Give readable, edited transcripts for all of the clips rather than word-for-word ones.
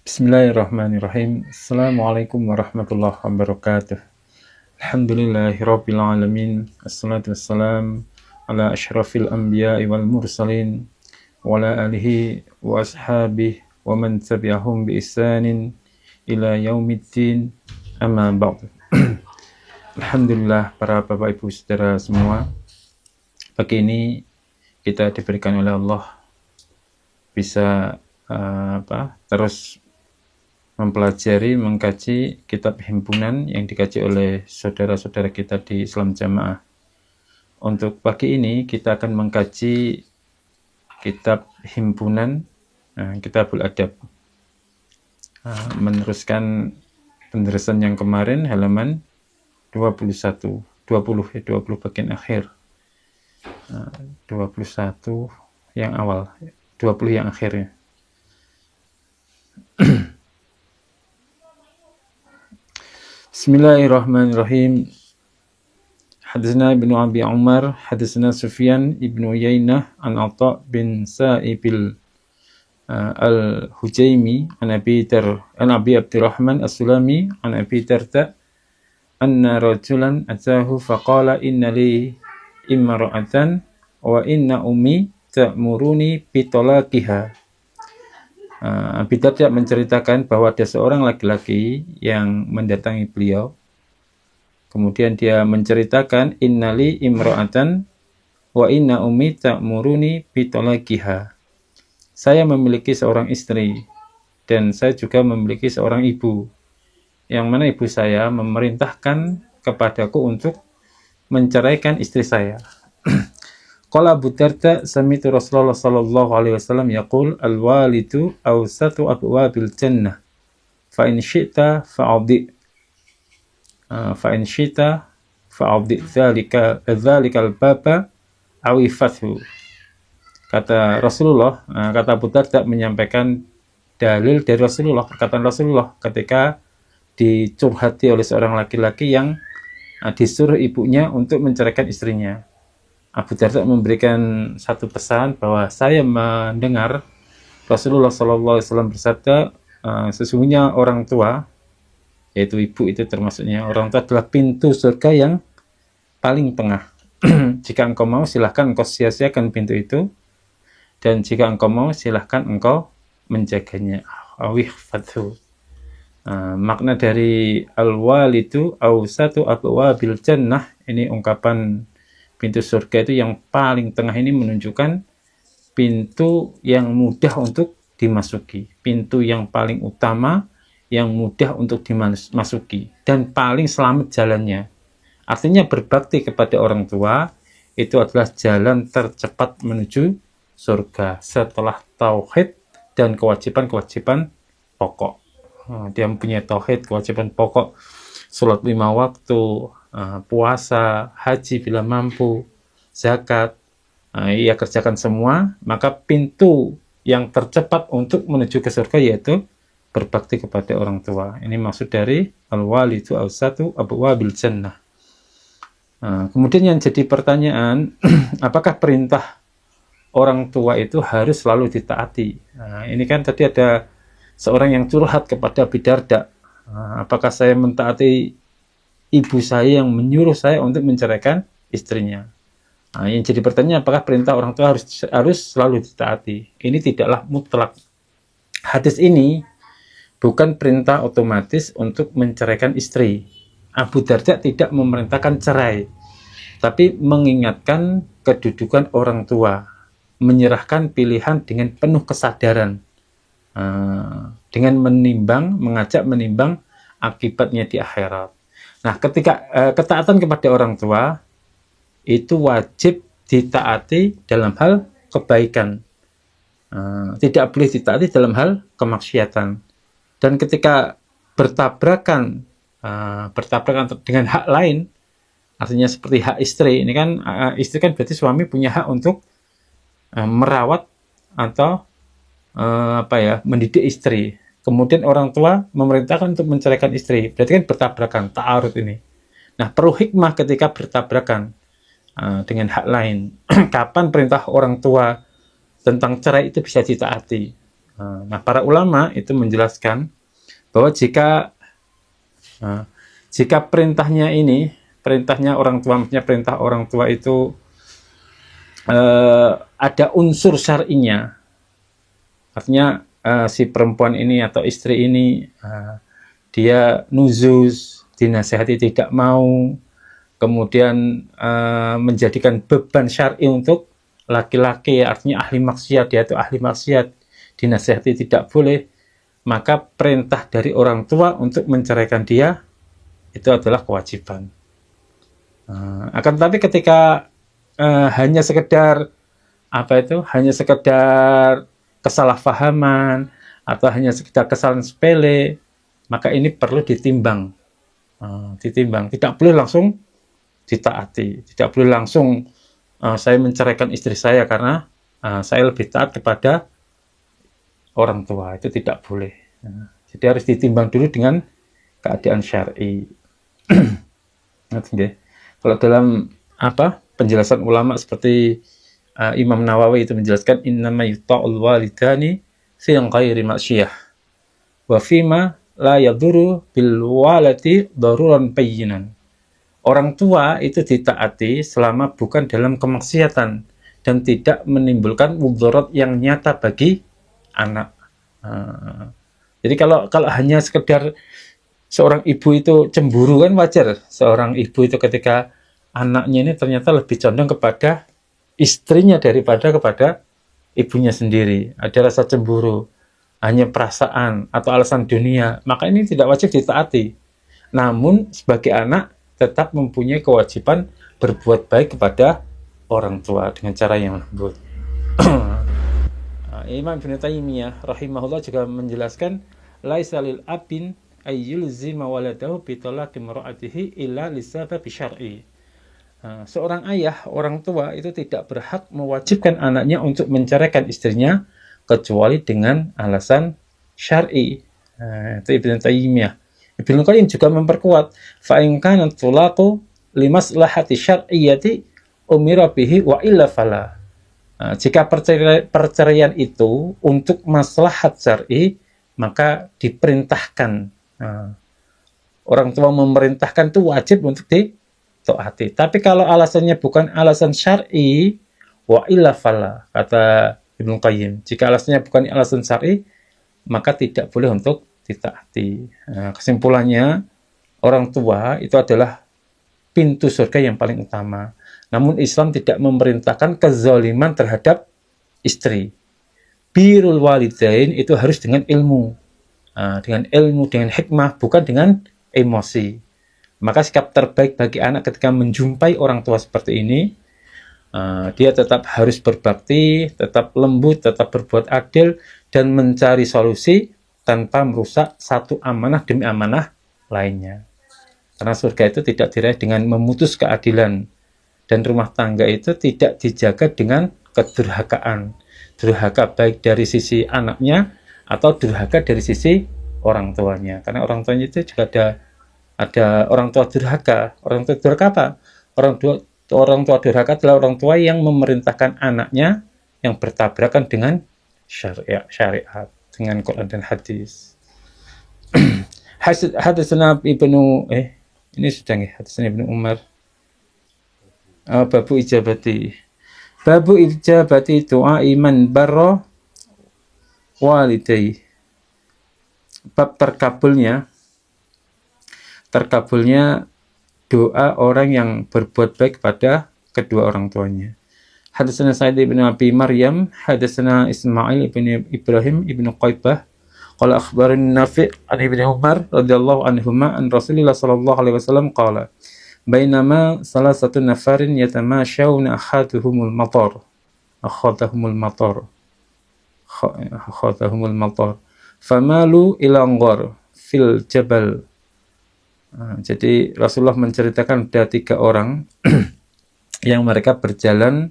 Bismillahirrahmanirrahim. Assalamualaikum warahmatullahi wabarakatuh. Alhamdulillahirabbil alamin. Assalatu wassalam ala asyrafil anbiya'i wal mursalin wa ala alihi wa ashabihi wa man tabi'ahum bi ihsanin ila yaumiddin. Amma ba'd. Alhamdulillah para Bapak Ibu Saudara semua. Pagi ini kita diberikan oleh Allah bisa terus mempelajari, mengkaji kitab himpunan yang dikaji oleh saudara-saudara kita di Islam Jamaah. Untuk pagi ini kita akan mengkaji kitab himpunan, Kitabul Adab. Meneruskan penjelasan yang kemarin halaman 20 bagian akhir. 21 yang awal, 20 yang akhirnya. Bismillahirrahmanirrahim. Hadatsana Ibnu Abi Umar, hadatsana Sufyan Ibnu Uyainah an Atha bin Sa'ibil al-Hujaimi an Abi Abdurrahman as-Sulami an Abi Darda anna rajulan atahu faqala inna li imra'atan wa inna ummi ta'muruni bi talaqiha. Abi Darda menceritakan bahwa ada seorang laki-laki yang mendatangi beliau. Kemudian dia menceritakan innali imra'atan wa inna ummi ta'muruni bi talaqiha. Saya memiliki seorang istri dan saya juga memiliki seorang ibu. Yang mana ibu saya memerintahkan kepadaku untuk menceraikan istri saya. Qala Abu Darda sami'tu Rasulullah sallallahu alaihi wasallam yaqul al-walidu awsatu abwabil jannah fa in syi'ta fa'adhi dzalikal baba aw ifathu. Kata Rasulullah, kata Abu Darda menyampaikan dalil dari Rasulullah, perkataan Rasulullah ketika dicurhati oleh seorang laki-laki yang disuruh ibunya untuk menceraikan istrinya. Abu Darda memberikan satu pesan bahwa saya mendengar Rasulullah SAW bersabda, sesungguhnya orang tua, yaitu ibu itu termasuknya, orang tua adalah pintu surga yang paling tengah. Jika engkau mau, silahkan engkau sia-siakan pintu itu, dan jika engkau mau, silahkan engkau menjaganya. Makna dari al-walidu awsatu abwabil jannah, ini ungkapan pintu surga itu yang paling tengah ini menunjukkan pintu yang mudah untuk dimasuki, pintu yang paling utama, yang mudah untuk dimasuki, dan paling selamat jalannya. Artinya berbakti kepada orang tua itu adalah jalan tercepat menuju surga setelah tauhid dan kewajiban-kewajiban pokok. Dia mempunyai tauhid, kewajiban pokok, sholat 5 waktu, puasa, haji bila mampu, zakat, ia kerjakan semua, maka pintu yang tercepat untuk menuju ke surga yaitu berbakti kepada orang tua. Ini maksud dari al-walidu awsatu abwabil jannah. Kemudian yang jadi pertanyaan, apakah perintah orang tua itu harus selalu ditaati? Ini kan tadi ada seorang yang curhat kepada Abi Darda, apakah saya mentaati ibu saya yang menyuruh saya untuk menceraikan istrinya? Yang jadi pertanyaan, apakah perintah orang tua harus selalu ditaati? Ini tidaklah mutlak. Hadis ini bukan perintah otomatis untuk menceraikan istri. Abu Darda tidak memerintahkan cerai, tapi mengingatkan kedudukan orang tua, menyerahkan pilihan dengan penuh kesadaran, dengan mengajak menimbang akibatnya di akhirat. Nah, ketika ketaatan kepada orang tua itu wajib ditaati dalam hal kebaikan, tidak boleh ditaati dalam hal kemaksiatan. Dan ketika bertabrakan dengan hak lain, artinya seperti hak istri, ini kan istri kan berarti suami punya hak untuk merawat atau mendidik istri. Kemudian orang tua memerintahkan untuk menceraikan istri, berarti kan bertabrakan, ta'arud ini. Nah, perlu hikmah ketika bertabrakan dengan hak lain. Kapan perintah orang tua tentang cerai itu bisa ditaati? Nah, para ulama itu menjelaskan bahwa jika perintahnya orang tua, maksudnya perintah orang tua itu ada unsur syar'inya, artinya si perempuan ini atau istri ini dia nuzuz, dinasihati tidak mau, kemudian menjadikan beban syar'i untuk laki-laki, artinya ahli maksiat, dia itu ahli maksiat, dinasihati tidak boleh, maka perintah dari orang tua untuk menceraikan dia itu adalah kewajiban. Akan tetapi ketika hanya sekedar kesalahpahaman atau hanya sekedar kesalahan sepele, maka ini perlu ditimbang. Tidak boleh langsung ditaati, tidak boleh langsung saya menceraikan istri saya karena saya lebih taat kepada orang tua, itu tidak boleh. Jadi harus ditimbang dulu dengan keadaan syar'i. Kalau dalam penjelasan ulama seperti Imam Nawawi itu menjelaskan innama yuta'ul walidani fi ghairi maksiyah wa fima la yaduru bil walati daruran bayyinan. Orang tua itu ditaati selama bukan dalam kemaksiatan dan tidak menimbulkan mudarat yang nyata bagi anak. Jadi kalau hanya sekedar seorang ibu itu cemburu kan wajar. Seorang ibu itu ketika anaknya ini ternyata lebih condong kepada istrinya daripada kepada ibunya sendiri. Ada rasa cemburu, hanya perasaan atau alasan dunia, maka ini tidak wajib ditaati. Namun sebagai anak tetap mempunyai kewajiban berbuat baik kepada orang tua dengan cara yang lembut. Imam Ibnu Taimiyah rahimahullah juga menjelaskan laisa lil abin ayyulzima waladahu bi talaqi mar'atihi illa lisabab syar'i. Seorang ayah, orang tua itu tidak berhak mewajibkan anaknya untuk menceraikan istrinya kecuali dengan alasan syar'i. Itu Ibnu Taimiyah. Ibnu Qayyim juga memperkuat fa in kana tulaqu limaslahati syar'iyyati umira bihi wa illa fala. Jika perceraian itu untuk maslahat syar'i, maka diperintahkan. Orang tua memerintahkan itu wajib untuk ditaati. Tapi kalau alasannya bukan alasan syar'i, wa illa fala, kata Ibnu Qayyim. Jika alasannya bukan alasan syar'i, maka tidak boleh untuk ditaati. Kesimpulannya, orang tua itu adalah pintu surga yang paling utama. Namun Islam tidak memerintahkan kezaliman terhadap istri. Birrul walidain itu harus dengan ilmu. Dengan hikmah, bukan dengan emosi. Maka sikap terbaik bagi anak ketika menjumpai orang tua seperti ini, dia tetap harus berbakti, tetap lembut, tetap berbuat adil, dan mencari solusi tanpa merusak satu amanah demi amanah lainnya. Karena surga itu tidak diraih dengan memutus keadilan, dan rumah tangga itu tidak dijaga dengan kedurhakaan. Durhaka baik dari sisi anaknya atau durhaka dari sisi orang tuanya. Karena orang tuanya itu juga ada orang tua durhaka. Orang tua durhaka apa? Orang tua durhaka adalah orang tua yang memerintahkan anaknya yang bertabrakan dengan syariat, dengan Quran dan hadis. Hadisna Ibnu hadisna Ibnu Umar. Babu ijabati doa iman barra walidai. Bab terkabulnya doa orang yang berbuat baik kepada kedua orang tuanya. Hadatsana Sa'id bin Abi Maryam, hadatsana Ismail bin Ibrahim ibn Qaibah, qala akhbarani Nafi' an Ibnu Umar radhiyallahu anhuma an Rasulillah sallallahu alaihi wasallam qala bainama salasatu nafarin yatamashawna akhadahumul matar famalu ila anghar fil jabal. Jadi Rasulullah menceritakan ada 3 orang yang mereka berjalan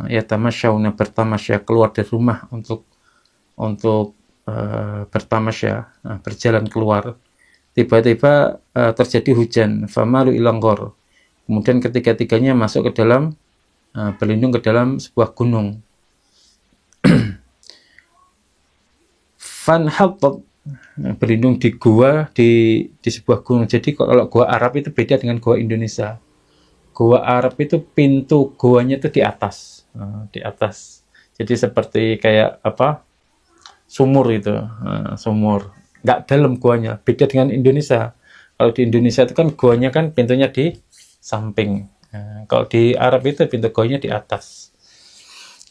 yatamashawna, bertamasya, keluar dari rumah untuk bertamasya, berjalan keluar. Tiba-tiba terjadi hujan, famalu ilanggor. Kemudian ketiga-tiganya masuk ke dalam, berlindung ke dalam sebuah gunung. fanhatat, berlindung di gua di sebuah gunung. Jadi kalau gua Arab itu beda dengan gua Indonesia. Gua Arab itu pintu goanya itu di atas, di atas. Jadi seperti kayak apa, sumur itu, sumur. Nggak dalam guanya. Beda dengan Indonesia. Kalau di Indonesia itu kan guanya kan pintunya di samping. Kalau di Arab itu pintu guanya di atas.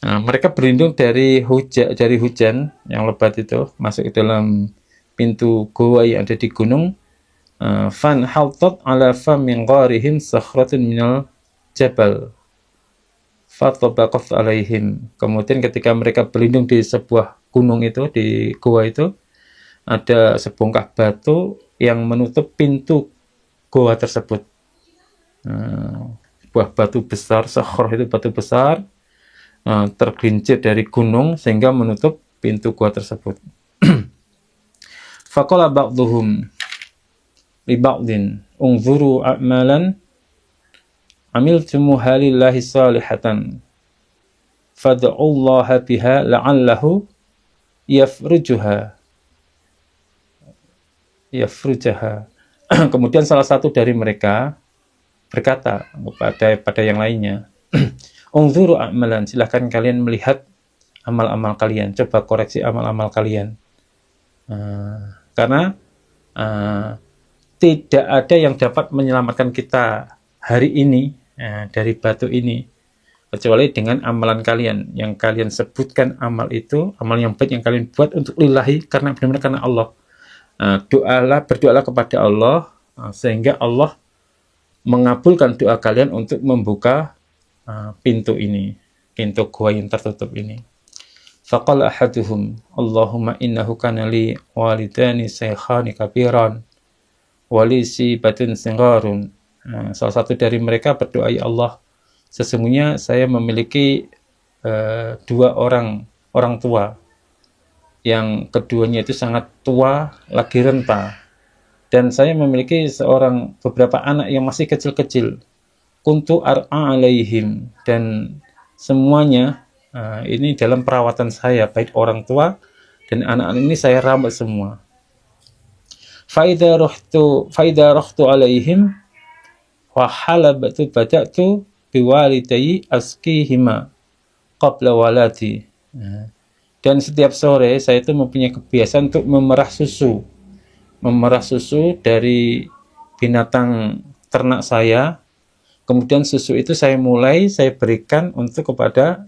Mereka berlindung dari hujan yang lebat itu masuk ke dalam pintu gua yang ada di gunung. Fan haltat ala famin gharihim sakhratun minal jabal fatabaqat alaihim. Kemudian ketika mereka berlindung di sebuah gunung itu, di gua itu ada sebongkah batu yang menutup pintu gua tersebut. Sebuah batu besar, sakhrah itu batu besar, tergelincir dari gunung sehingga menutup pintu gua tersebut. Faqala ba'dhum li ba'din unzuru a'malan amiltumuha lillahi salihatan fad'ullaha biha la'allahu yafrujaha. Kemudian salah satu dari mereka berkata pada yang lainnya, unzuru a'malan, silahkan kalian melihat amal-amal kalian, coba koreksi amal-amal kalian. Karena tidak ada yang dapat menyelamatkan kita hari ini dari batu ini kecuali dengan amalan kalian yang kalian sebutkan. Amal itu amal yang baik yang kalian buat untuk lillahi, karena benar-benar karena Allah. Berdoalah kepada Allah sehingga Allah mengabulkan doa kalian untuk membuka pintu ini, pintu gua yang tertutup ini. Faqala ahaduhum Allahumma innahu kana li walidani shaykhani kabiran wali sibatun singharun. Salah satu dari mereka berdoa, ya Allah, sesungguhnya saya memiliki dua orang tua yang keduanya itu sangat tua, lagi renta, dan saya memiliki beberapa anak yang masih kecil-kecil. Kuntu ar'a alaihim, dan semuanya ini dalam perawatan saya, baik orang tua dan anak-anak ini saya rawat semua. Faida rohtu alaihim wa halabtu bada'tu biwalidayyi askihima qabla waladi. Dan setiap sore saya itu mempunyai kebiasaan untuk memerah susu dari binatang ternak saya. Kemudian susu itu saya berikan kepada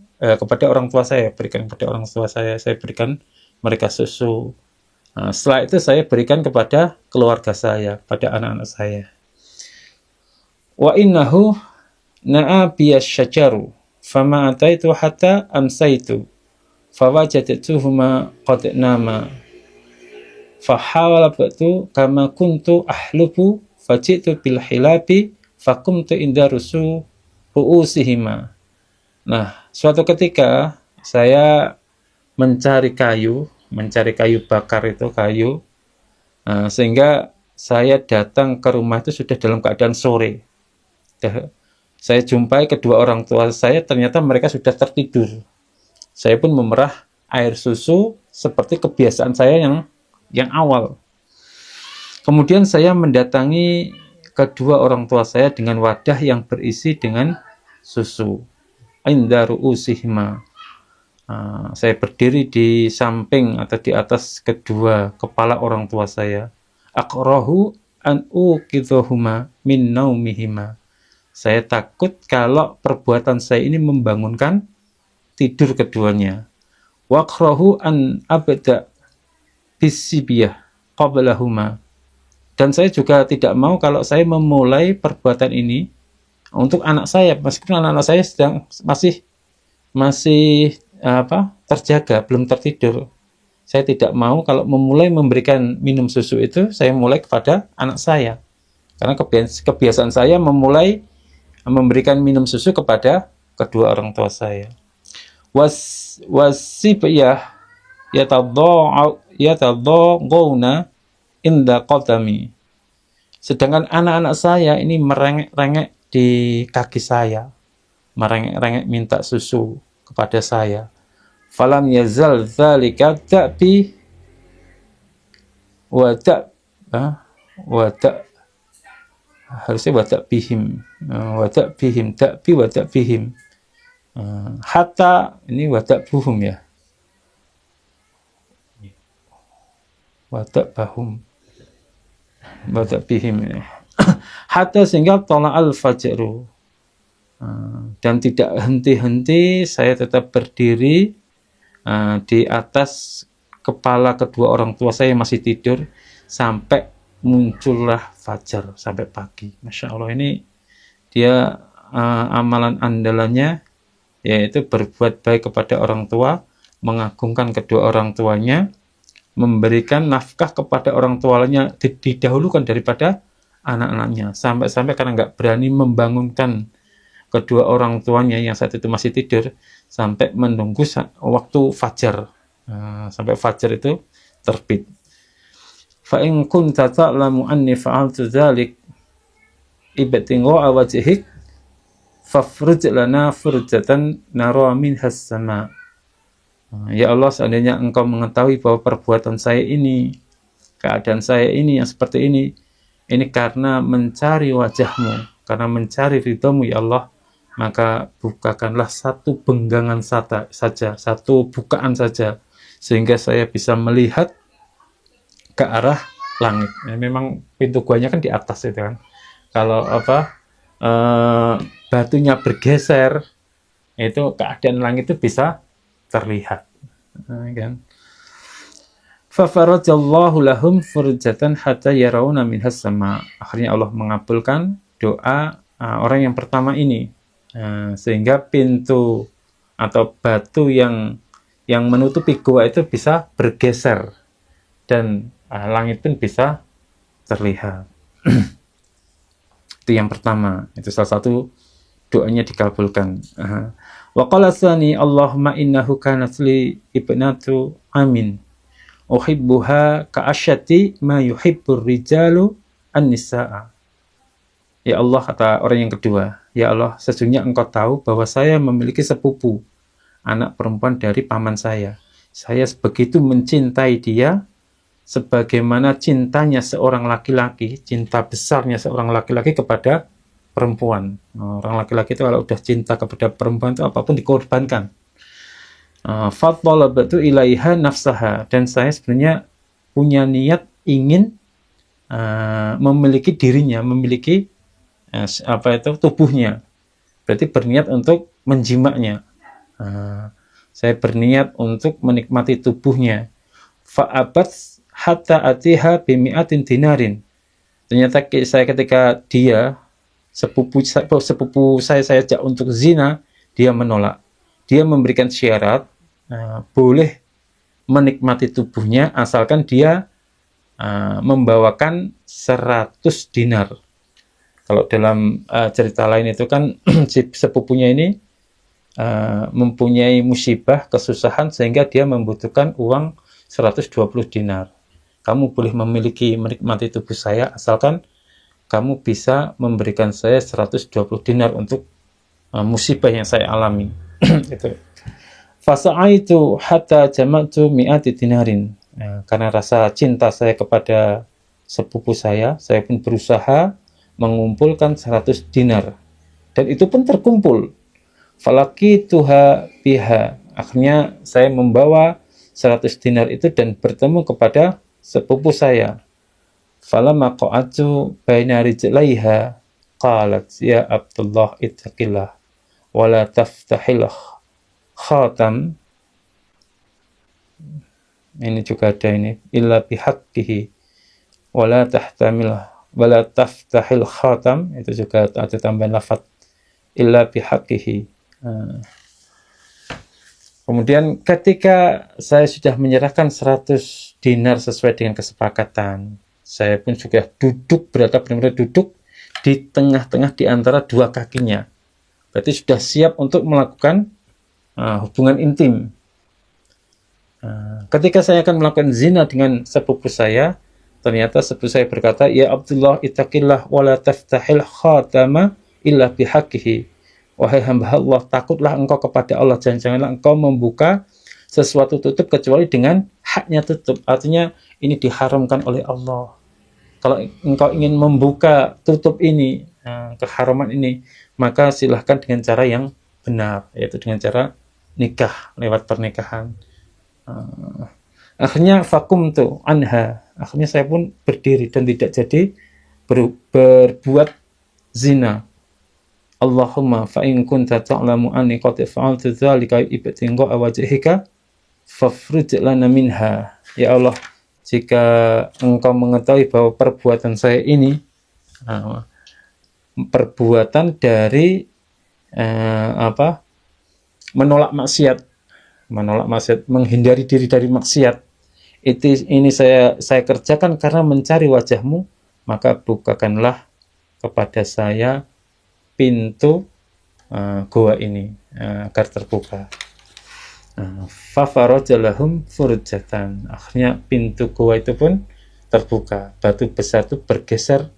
orang tua saya, saya berikan mereka susu. Setelah itu saya berikan kepada keluarga saya, pada anak-anak saya. Wa innahu na'a biya syajaru fama ataitu hatta amsaitu fawajadtuhuma qad nama fahawalabtu kama kuntu ahlubu fajitu bil hilabi fakumtu inda ru'usihima. Nah, suatu ketika saya mencari kayu bakar itu kayu, sehingga saya datang ke rumah itu sudah dalam keadaan sore. Saya jumpai kedua orang tua saya, ternyata mereka sudah tertidur. Saya pun memerah air susu seperti kebiasaan saya yang awal. Kemudian saya mendatangi kedua orang tua saya dengan wadah yang berisi dengan susu. Inda ru'usihima. Saya berdiri di samping atau di atas kedua kepala orang tua saya. Aqrahu an uqidhuhuma min naumihima. Saya takut kalau perbuatan saya ini membangunkan tidur keduanya. Waqrahu an abda bisibiyah qablahuma. Dan saya juga tidak mau kalau saya memulai perbuatan ini untuk anak saya, meskipun anak-anak saya masih terjaga, belum tertidur. Saya tidak mau kalau memulai memberikan minum susu itu, saya mulai kepada anak saya. Karena kebiasaan saya memulai memberikan minum susu kepada kedua orang tua saya. Wasibiyah yatadhawna inda qadami. Sedangkan anak-anak saya ini merengek-rengek di kaki saya, merengek-rengek minta susu kepada saya. Falam yazal dzalika ta'bi Wada, wada, harusnya wada bihim, wada bihim, dakbi wada bihim. Hatta ini wada buhum ya, wada bahum, wada bihim ini. Hatta sehingga tola al fajru, dan tidak henti-henti saya tetap berdiri di atas kepala kedua orang tua saya yang masih tidur sampai muncullah fajar, sampai pagi. Masya Allah, ini dia amalan andalannya, yaitu berbuat baik kepada orang tua, mengagungkan kedua orang tuanya, memberikan nafkah kepada orang tuanya didahulukan daripada anak-anaknya, sampai-sampai karena nggak berani membangunkan kedua orang tuanya yang saat itu masih tidur, sampai menunggu waktu fajar, sampai fajar itu terbit. Fa in kunta ta'lamu anni fa'altu dzalik ibtigha'a wajhik fafruj lana furjatan nara minhas sama. Ya Allah, seandainya engkau mengetahui bahwa perbuatan saya ini, keadaan saya ini yang seperti ini karena mencari wajahmu, karena mencari ridhamu ya Allah, maka bukakanlah satu benggangan saja, satu bukaan saja, sehingga saya bisa melihat ke arah langit. Ya, memang pintu guanya kan di atas itu kan. Kalau batunya bergeser, itu keadaan langit itu bisa terlihat, kan? Fafarajallahu lahum furjatan hatta yarawna minhas sama. Akhirnya Allah mengabulkan doa orang yang pertama ini, sehingga pintu atau batu yang menutupi gua itu bisa bergeser dan langit pun bisa terlihat. Itu yang pertama, itu salah satu doanya dikabulkan. Wa qala tsani Allahumma innahu kanat li ibnatu amin uhibbuha ka'asyati ma yuhibbur rijalu an-nisaa. Ya Allah, kata orang yang kedua, ya Allah, sesungguhnya engkau tahu bahwa saya memiliki sepupu, anak perempuan dari paman saya. Saya begitu mencintai dia sebagaimana cintanya seorang laki-laki, cinta besarnya seorang laki-laki kepada perempuan. Orang laki-laki itu kalau udah cinta kepada perempuan itu apapun dikorbankan. Fattalabtu ilaiha nafsaha, dan saya sebenarnya punya niat ingin memiliki dirinya, memiliki tubuhnya. Berarti berniat untuk menjimaknya. Saya berniat untuk menikmati tubuhnya. Fa'abat hatta atiha bimi'atin dinarin. Ternyata saya ketika dia sepupu saya ajak untuk zina, dia menolak. Dia memberikan syarat boleh menikmati tubuhnya asalkan dia membawakan 100 dinar. Kalau dalam cerita lain itu kan si sepupunya ini mempunyai musibah, kesusahan, sehingga dia membutuhkan uang 120 dinar. Kamu boleh menikmati tubuh saya asalkan kamu bisa memberikan saya 120 dinar untuk musibah yang saya alami. Itu. Fasa'aitu hatta jama'tu mi'ati dinarin. Karena rasa cinta saya kepada sepupu saya pun berusaha mengumpulkan 100 dinar. Dan itu pun terkumpul. Falaqituha biha. Akhirnya saya membawa 100 dinar itu dan bertemu kepada sepupu saya. Falamma qa'atu baina rijlaiha qalat ya Abdullah ittaqillah wa la taftahil khatam. Ini juga ada ini, illa bihaqqihi wa la tahtamil wa la taftahil khatam, itu juga ada tambahan lafaz illa bihaqqihi. Kemudian ketika saya sudah menyerahkan 100 dinar sesuai dengan kesepakatan, saya pun sudah duduk, benar-benar duduk di tengah-tengah di antara dua kakinya. Berarti sudah siap untuk melakukan hubungan intim. Ketika saya akan melakukan zina dengan sepupu saya, ternyata sepupu saya berkata, ya Abdullah ittaqillah wa la taftahil khatama illa bihaqqihi. Wahai hamba Allah, takutlah engkau kepada Allah, janganlah engkau membuka sesuatu tutup kecuali dengan haknya tutup. Artinya ini diharamkan oleh Allah. Kalau engkau ingin membuka tutup ini, keharaman ini, maka silahkan dengan cara yang benar, yaitu dengan cara nikah, lewat pernikahan. Akhirnya vakum tuh anha, akhirnya saya pun berdiri dan tidak jadi berbuat zina. Allahumma fa in kunta ta'lamu anni qad fa'altu dzalika ibtigha'a wajhika fafruj lana minha. Ya Allah, jika engkau mengetahui bahwa perbuatan saya ini perbuatan dari menolak maksiat, menghindari diri dari maksiat, ini saya kerjakan karena mencari wajahmu, maka bukakanlah kepada saya pintu goa ini agar terbuka. Fafaraja lahum furjatan. Akhirnya pintu goa itu pun terbuka. Batu besar itu bergeser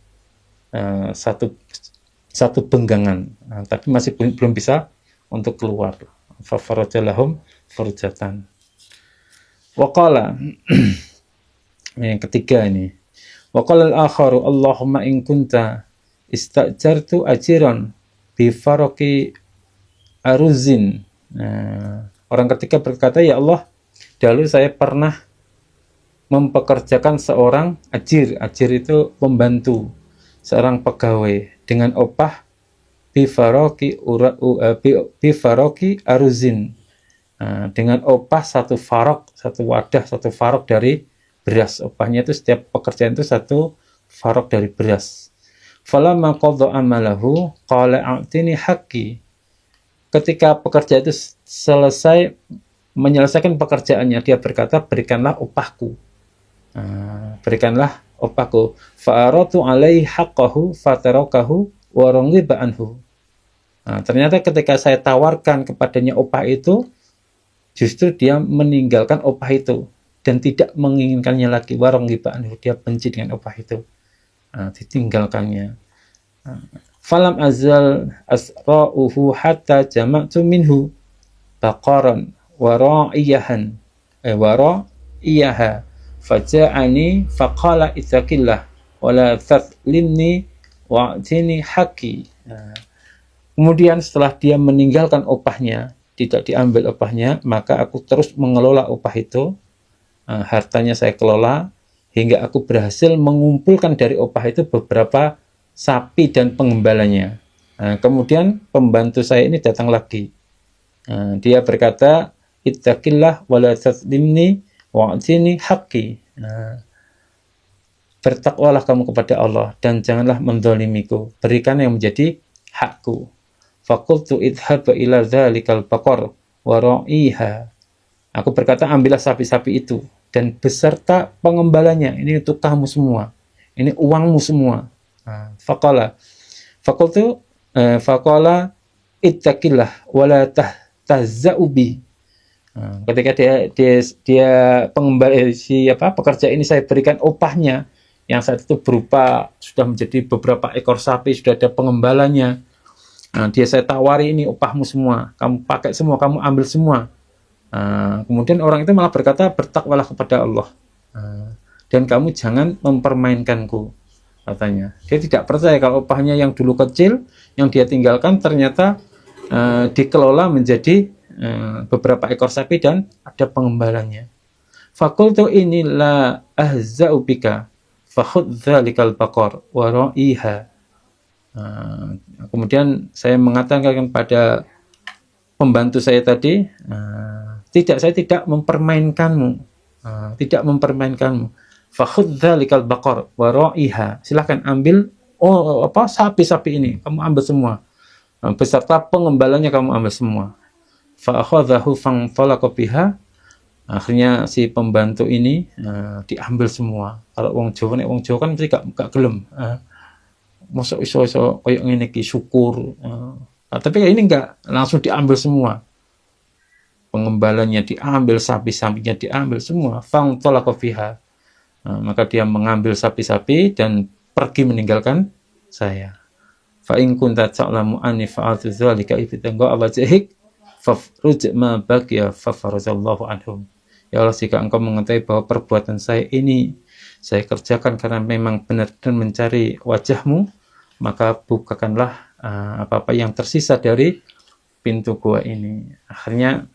satu benggangan, tapi masih belum bisa untuk keluar. Fafaraja lahum furjatan. Waqala yang ketiga ini. Waqala al-akharu Allahumma in kunta istajartu ajiran bi faraqi aruzin. Orang ketiga berkata, ya Allah, dahulu saya pernah mempekerjakan seorang ajir. Ajir itu pembantu, seorang pegawai dengan upah bi faraqi aruzin, dengan upah satu farok, satu wadah, satu farok dari beras. Upahnya itu setiap pekerjaan itu satu farok dari beras. Falamma qadha amalahu qala a'tini haqqi. Ketika pekerja itu selesai menyelesaikan pekerjaannya, dia berkata, berikanlah upahku. Berikanlah upahku. Fa'aratu alaihi haqqahu fatarakahu wa ranghiba anhu. Ternyata ketika saya tawarkan kepadanya upah itu, justru dia meninggalkan upah itu dan tidak menginginkannya lagi. Wa ranghiba anhu, dia benci dengan upah itu. Ditinggalkannya. Falam azal asra'uhu hatta jama'tu minhu baqaran wa ra'iyahan wa ra'iyaha faja'ani faqala ittaqillah wa la tathlimni wa'tini haqqi. Kemudian setelah dia meninggalkan upahnya, tidak diambil upahnya, maka aku terus mengelola upah itu. Hartanya saya kelola hingga aku berhasil mengumpulkan dari upah itu beberapa sapi dan pengembalanya. Kemudian pembantu saya ini datang lagi. Dia berkata, ittaqillah wa la tadzlimni wa'tini haqqi. Bertakwalah kamu kepada Allah dan janganlah menzalimiku, berikan yang menjadi hakku. Faqultu idhhab ila dzalikal baqar wa ra'iha. Aku berkata, ambillah sapi-sapi itu dan beserta pengembalanya. Ini untuk kamu semua. Ini uangmu semua. Faqala ittaqillah wa la tahza'u bi. Ketika dia pekerja ini saya berikan upahnya yang saat itu berupa sudah menjadi beberapa ekor sapi, sudah ada pengembalanya. Dia saya tawari, ini upahmu semua, kamu pakai semua, kamu ambil semua. Kemudian orang itu malah berkata, bertakwalah kepada Allah dan kamu jangan mempermainkanku, katanya. Dia tidak percaya kalau upahnya yang dulu kecil, yang dia tinggalkan ternyata dikelola menjadi beberapa ekor sapi dan ada pengembalanya. Fakultu ini la ahza'u bika fakhudh dzalikal baqar wa ra'iha. Kemudian saya mengatakan kepada pembantu saya tadi, saya tidak mempermainkanmu, fakhudh dzalikal baqar wa ra'iha. Silakan ambil sapi-sapi ini, kamu ambil semua, beserta pengembalanya kamu ambil semua. Fa akhadhahu fantalaqa biha. Akhirnya si pembantu ini diambil semua. Kalau wong Jawa kan mesti gak gelem. Mosok iso koyo ngene iki syukur. Tapi ini enggak, langsung diambil semua. Pengembalanya diambil, sapi-sapinya diambil semua. Fantalaqa biha. Maka dia mengambil sapi-sapi dan pergi meninggalkan saya. Fa in kunta ta'lamu anni fa'altu dzalika ibtigha'a wajhik fafruj ma baqiya fafarazallahu anhum. Ya Allah, jika Engkau mengetahui bahwa perbuatan saya ini saya kerjakan karena memang benar-benar mencari wajah-Mu, maka bukakanlah apa-apa yang tersisa dari pintu gua ini. Akhirnya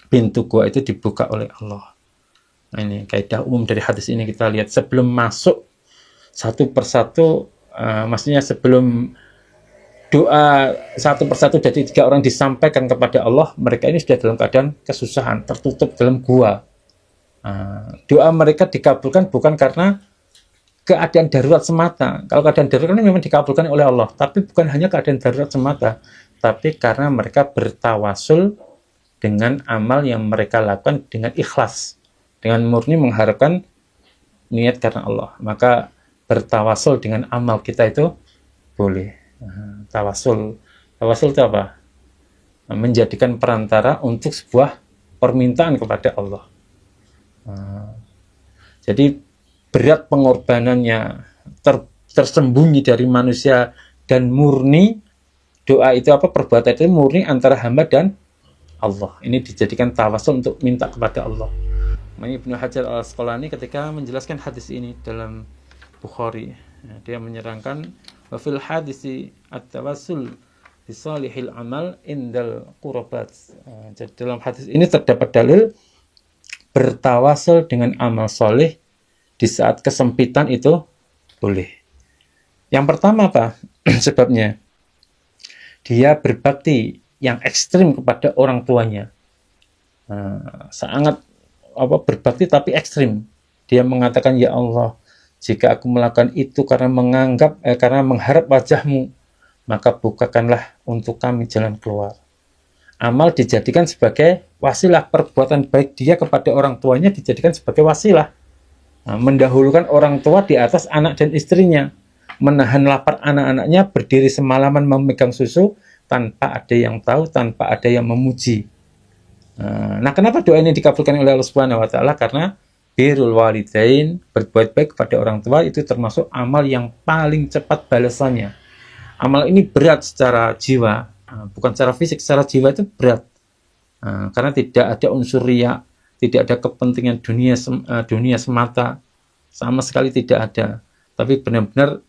pintu gua itu dibuka oleh Allah. Nah, ini kaidah umum dari hadis ini kita lihat sebelum masuk satu persatu, maksudnya sebelum doa satu persatu dari 3 orang disampaikan kepada Allah, mereka ini sudah dalam keadaan kesusahan, tertutup dalam gua. Doa mereka dikabulkan bukan karena keadaan darurat semata. Kalau keadaan darurat ini memang dikabulkan oleh Allah, tapi bukan hanya keadaan darurat semata, tapi karena mereka bertawasul dengan amal yang mereka lakukan dengan ikhlas, dengan murni mengharapkan niat karena Allah. Maka bertawasul dengan amal kita itu boleh. Tawasul itu apa? Menjadikan perantara untuk sebuah permintaan kepada Allah. Jadi berat pengorbanannya, tersembunyi dari manusia, dan murni doa itu apa? Perbuatan itu murni antara hamba dan Allah. Ini dijadikan tawasul untuk minta kepada Allah. Ibnu Hajar al-Asqalani ketika menjelaskan hadis ini dalam Bukhari, dia menyerangkan wa fil hadisi at-tawassul bi salihil amal indal qurbat. Jadi dalam hadis ini terdapat dalil bertawasul dengan amal soleh di saat kesempitan itu boleh. Yang pertama apa? Sebabnya dia berbakti yang ekstrim kepada orang tuanya. Sangat berbakti tapi ekstrim. Dia mengatakan, ya Allah, jika aku melakukan itu karena mengharap wajah-Mu, maka bukakanlah untuk kami jalan keluar. Amal dijadikan sebagai wasilah, perbuatan baik dia kepada orang tuanya dijadikan sebagai wasilah. Mendahulukan orang tua di atas anak dan istrinya. Menahan lapar anak-anaknya, berdiri semalaman memegang susu, tanpa ada yang tahu, tanpa ada yang memuji. Nah, kenapa doa ini dikabulkan oleh Allah Subhanahu wa Ta'ala? Karena birrul walidain, berbuat baik kepada orang tua, itu termasuk amal yang paling cepat balasannya. Amal ini berat secara jiwa, bukan secara fisik, secara jiwa itu berat. Karena tidak ada unsur riya, tidak ada kepentingan dunia semata, sama sekali tidak ada. Tapi benar-benar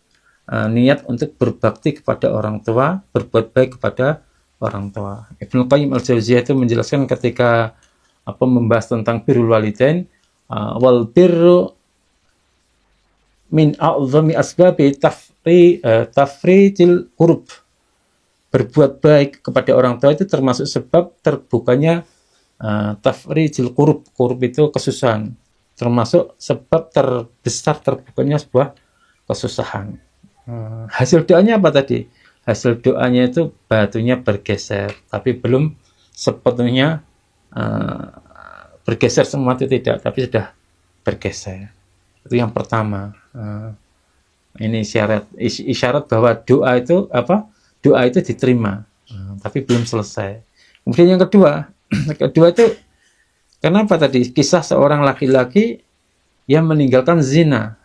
niat untuk berbakti kepada orang tua, berbuat baik kepada orang tua. Ibnu Qayyim al-Jauziyah itu menjelaskan ketika membahas tentang birrul walidain, wal birru min a'zami asbabi tafrijil qurb. Berbuat baik kepada orang tua itu termasuk sebab terbukanya tafrijil qurb. Qurb itu kesusahan. Termasuk sebab terbesar terbukanya sebuah kesusahan. Hasil doanya apa tadi? Hasil doanya itu batunya bergeser, tapi belum sepenuhnya bergeser semua itu tidak, tapi sudah bergeser. Itu yang pertama. Ini isyarat bahwa doa itu diterima, tapi belum selesai. Kemudian yang kedua itu kenapa tadi kisah seorang laki-laki yang meninggalkan zina,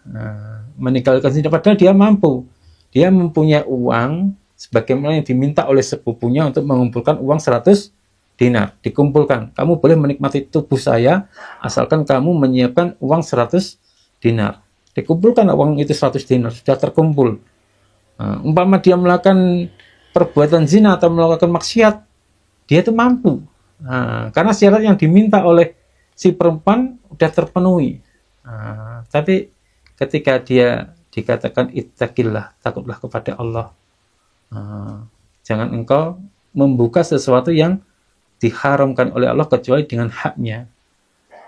padahal dia mampu, dia mempunyai uang sebagaimana yang diminta oleh sepupunya untuk mengumpulkan uang 100 dinar, dikumpulkan. Kamu boleh menikmati tubuh saya asalkan kamu menyiapkan uang 100 dinar. Dikumpulkan uang itu 100 dinar, sudah terkumpul. Umpama dia melakukan perbuatan zina atau melakukan maksiat, dia itu mampu. Karena syarat yang diminta oleh si perempuan sudah terpenuhi. Tapi ketika dia dikatakan ittaqillah, takutlah kepada Allah, jangan engkau membuka sesuatu yang diharamkan oleh Allah kecuali dengan haknya.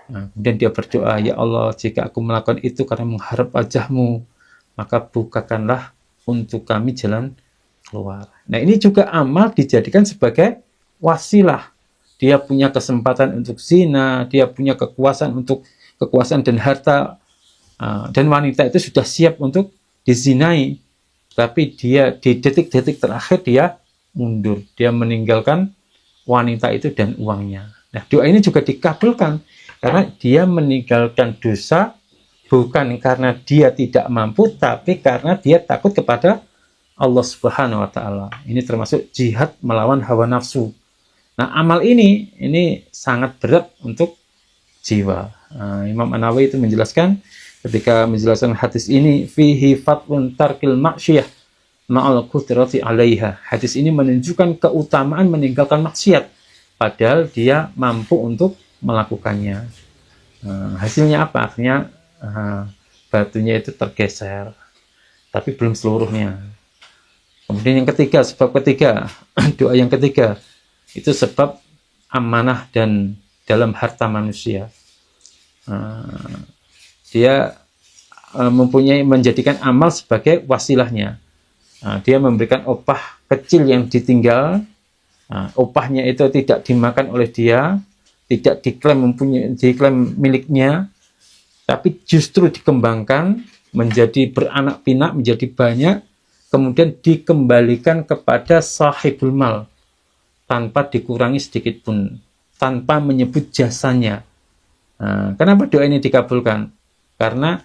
Kemudian dia berdoa, ya Allah, jika aku melakukan itu karena mengharap wajah-Mu, maka bukakanlah untuk kami jalan keluar. Nah, ini juga amal dijadikan sebagai wasilah. Dia punya kesempatan untuk zina, dia punya kekuasaan dan harta, dan wanita itu sudah siap untuk dizinai, tapi dia di detik-detik terakhir dia mundur, dia meninggalkan wanita itu dan uangnya. Nah, doa ini juga dikabulkan karena dia meninggalkan dosa bukan karena dia tidak mampu, tapi karena dia takut kepada Allah Subhanahu wa Ta'ala. Ini termasuk jihad melawan hawa nafsu. Nah, amal ini sangat berat untuk jiwa. Imam An-Nawawi itu menjelaskan ketika menjelaskan hadis ini, fihi fatwun tarkil maksiyah ma'al qudrati 'alaiha. Hadis ini menunjukkan keutamaan meninggalkan maksiat padahal dia mampu untuk melakukannya. Hasilnya apa? Akhirnya batunya itu tergeser, tapi belum seluruhnya. Kemudian yang ketiga, sebab ketiga, doa yang ketiga, itu sebab amanah dan dalam harta manusia. Dia mempunyai, menjadikan amal sebagai wasilahnya. Dia memberikan upah kecil yang ditinggal, upahnya itu tidak dimakan oleh dia, tidak diklaim miliknya, tapi justru dikembangkan menjadi beranak pinak, menjadi banyak, kemudian dikembalikan kepada sahibul mal tanpa dikurangi sedikit pun, tanpa menyebut jasanya. Kenapa doa ini dikabulkan? Karena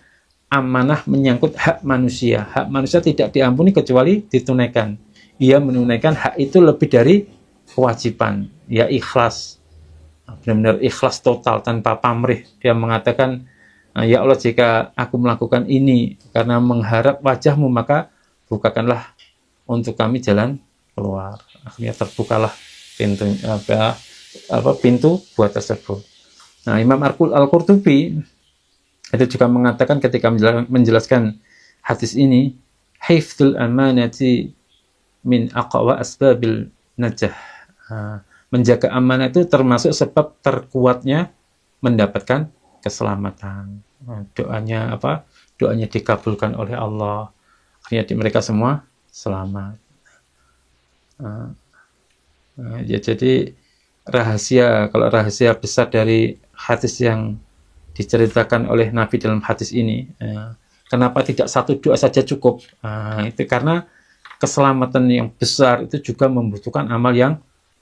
amanah menyangkut hak manusia. Hak manusia tidak diampuni kecuali ditunaikan. Ia menunaikan hak itu lebih dari kewajiban. Ya ikhlas, benar-benar ikhlas total tanpa pamrih. Dia mengatakan, ya Allah, jika aku melakukan ini karena mengharap wajahmu, maka bukakanlah untuk kami jalan keluar. Akhirnya terbukalah pintu buat tersebut. Imam Al-Qurtubi itu juga mengatakan ketika menjelaskan hadis ini, hifdzul amanati min aqwa asbabil najah. Menjaga amanah itu termasuk sebab terkuatnya mendapatkan keselamatan. Doanya dikabulkan oleh Allah. Akhirnya mereka semua selamat. Jadi kalau rahasia besar dari hadis yang diceritakan oleh Nabi dalam hadis ini, kenapa tidak satu doa saja cukup? Itu karena keselamatan yang besar itu juga membutuhkan amal yang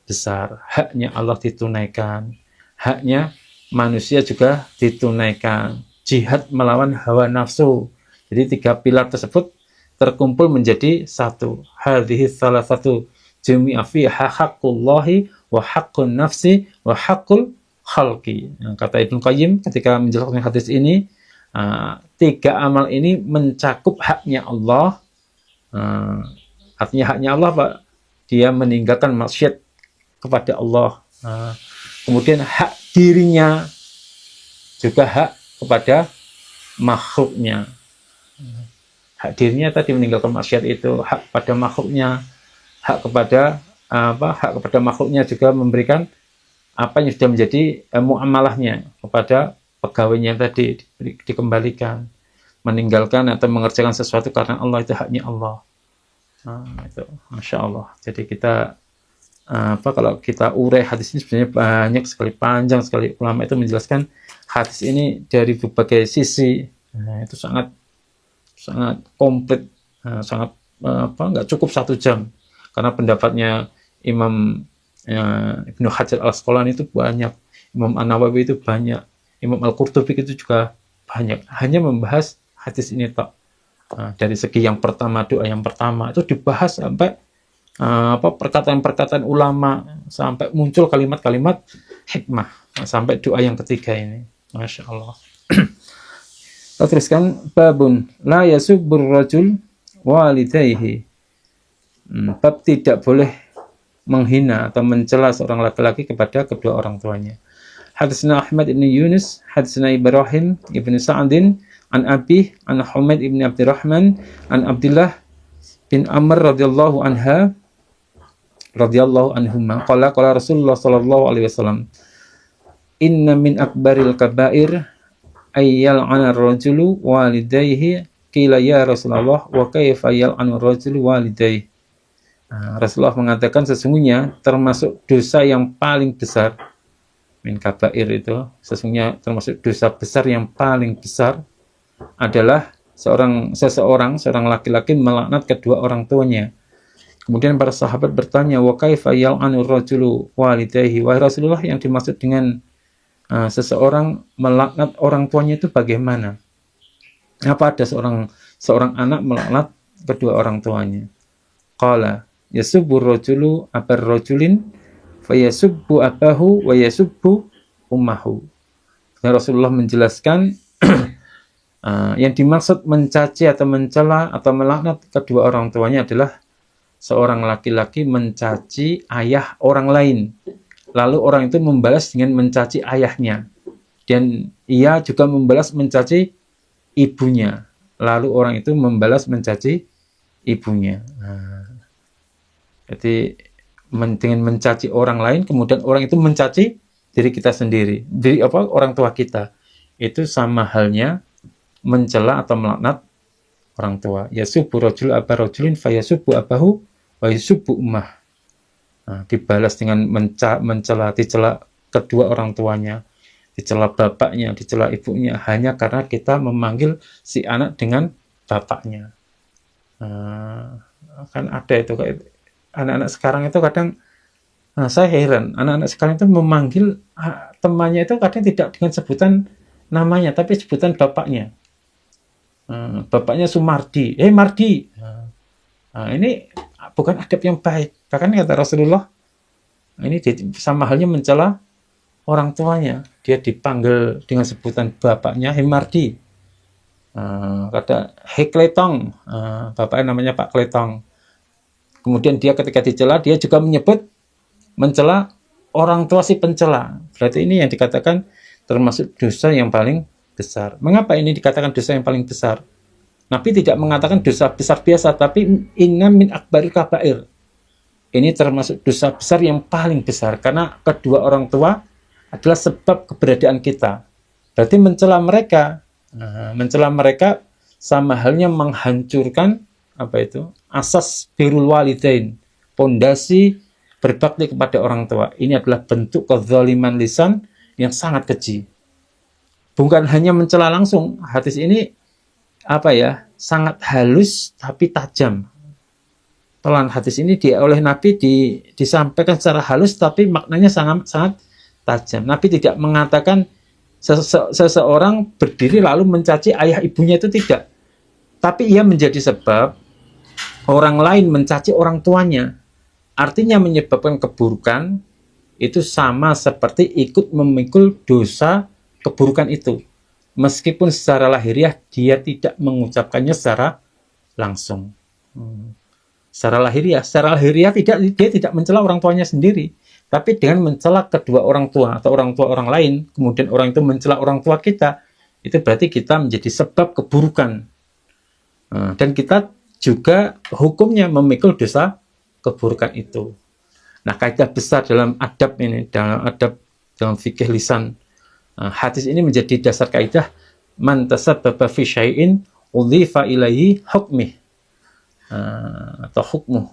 besar. Haknya Allah ditunaikan, haknya manusia juga ditunaikan. Jihad melawan hawa nafsu. Jadi 3 pilar tersebut terkumpul menjadi satu. Hadhihi salah satu jami'a fiha haqqullahi wa haqqun nafsi wa haqqul khalqi. Kata Ibnu Qayyim ketika menjelaskan hadis ini, 3 amal ini mencakup haknya Allah. Artinya haknya Allah, Pak, dia meninggalkan maksiat kepada Allah. Kemudian hak dirinya juga hak kepada makhluknya. Hak dirinya tadi meninggalkan maksiat itu, hak pada makhluknya, hak kepada makhluknya juga memberikan apa yang sudah menjadi muamalahnya kepada pegawainya tadi, dikembalikan, meninggalkan atau mengerjakan sesuatu karena Allah, itu haknya Allah. Itu Masya Allah. Jadi kita kalau kita urai hadis ini sebenarnya banyak sekali, panjang sekali. Ulama itu menjelaskan hadis ini dari berbagai sisi. Itu sangat komplit, sangat nggak cukup 1 jam, karena pendapatnya Imam Ibnu Hajar Al-Asqalani itu banyak, Imam An-Nawawi itu banyak, Imam Al-Qurtubi itu juga banyak. Hanya membahas hadis ini tak. Dari segi yang pertama, doa yang pertama itu dibahas sampai perkataan-perkataan ulama, sampai muncul kalimat-kalimat hikmah, sampai doa yang ketiga ini. Masya Allah. Kita teruskan, babun la yasubbur rajul walidayhi. Bab tidak boleh menghina atau mencela seorang laki-laki kepada kedua orang tuanya. Hadisna Ahmad ibn Yunus, hadisna Ibrahim ibn Sa'adin, an Abi, an Humaid ibn Abdurrahman, an Abdullah bin Amr radhiyallahu anhuma, qala Rasulullah sallallahu alaihi wasallam, inna min akbaril kabair ayyal anar rajulu walidayhi, qila ya Rasulullah wa kaifa yal'anu rajulu walidayhi. Rasulullah mengatakan sesungguhnya termasuk dosa yang paling besar, min kabair itu sesungguhnya termasuk dosa besar yang paling besar adalah seorang laki-laki melaknat kedua orang tuanya. Kemudian para sahabat bertanya, wa kaifa yal'anu rajulu walidayhi, wahai Rasulullah, yang dimaksud dengan seseorang melaknat orang tuanya itu bagaimana? Apa ada seorang anak melaknat kedua orang tuanya? Qala yasubbu rajulu abar rajulin fa yasubbu abahu wa yasubbu ummahu Dan Rasulullah menjelaskan yang dimaksud mencaci atau mencela atau melaknat kedua orang tuanya adalah seorang laki-laki mencaci ayah orang lain, lalu orang itu membalas dengan mencaci ayahnya, dan ia juga membalas mencaci ibunya, lalu orang itu membalas mencaci ibunya. Jadi dengan mencaci orang lain, kemudian orang itu mencaci diri kita sendiri, diri orang tua kita, itu sama halnya mencela atau melaknat orang tua. Yasubbu rajul aba rajulin fayasubbu abahu wa yasubbu ummah. Dibalas dengan dicela kedua orang tuanya, dicela bapaknya, dicela ibunya, hanya karena kita memanggil si anak dengan bapaknya. Kan ada itu anak-anak sekarang itu kadang, saya heran, anak-anak sekarang itu memanggil temannya itu kadang tidak dengan sebutan namanya, tapi sebutan bapaknya. Bapaknya Sumardi, Mardi. Ini bukan adab yang baik. Bahkan kata Rasulullah, ini sama halnya mencela orang tuanya. Dia dipanggil dengan sebutan bapaknya, Mardi. Kata Kletong, bapaknya namanya Pak Kletong. Kemudian dia ketika dicela, dia juga mencela orang tua si pencela. Berarti ini yang dikatakan termasuk dosa yang paling besar. Mengapa ini dikatakan dosa yang paling besar? Nabi tidak mengatakan dosa besar biasa, tapi inna min akbaril kabair. Ini termasuk dosa besar yang paling besar, karena kedua orang tua adalah sebab keberadaan kita. Berarti mencela mereka sama halnya menghancurkan asas birrul walidain, pondasi berbakti kepada orang tua. Ini adalah bentuk kezaliman lisan yang sangat keji. Bukan hanya mencela langsung, hadis ini sangat halus tapi tajam. Pelan hadis ini oleh Nabi disampaikan secara halus tapi maknanya sangat tajam. Nabi tidak mengatakan seseorang berdiri lalu mencaci ayah ibunya, itu tidak. Tapi ia menjadi sebab orang lain mencaci orang tuanya. Artinya menyebabkan keburukan, itu sama seperti ikut memikul dosa keburukan itu. Meskipun secara lahiriah dia tidak mengucapkannya secara langsung. Secara lahiriah dia tidak mencela orang tuanya sendiri, tapi dengan mencela kedua orang tua atau orang tua orang lain, kemudian orang itu mencela orang tua kita, itu berarti kita menjadi sebab keburukan. Dan kita juga hukumnya memikul dosa keburukan itu. Nah, kaidah besar dalam adab ini, dalam fikih lisan, hadis ini menjadi dasar kaidah man tasabbaba fi syai'in udhifa ilaihi hukmih, atau hukmuh.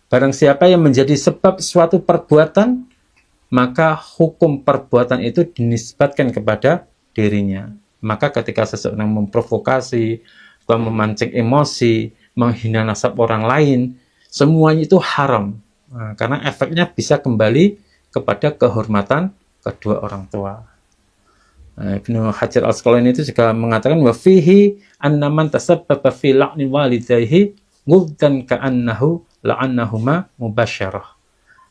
Barang siapa yang menjadi sebab suatu perbuatan, maka hukum perbuatan itu dinisbatkan kepada dirinya. Maka ketika seseorang memprovokasi atau memancing emosi, menghina nasab orang lain, semuanya itu haram. Karena efeknya bisa kembali kepada kehormatan kedua orang tua. Ibnu Hajar Al-Asqalani itu juga mengatakan wa fihi anna man tasabbaba fi la'ni walidayhi ghuddan ka'annahu la'annahuma mubasyarah.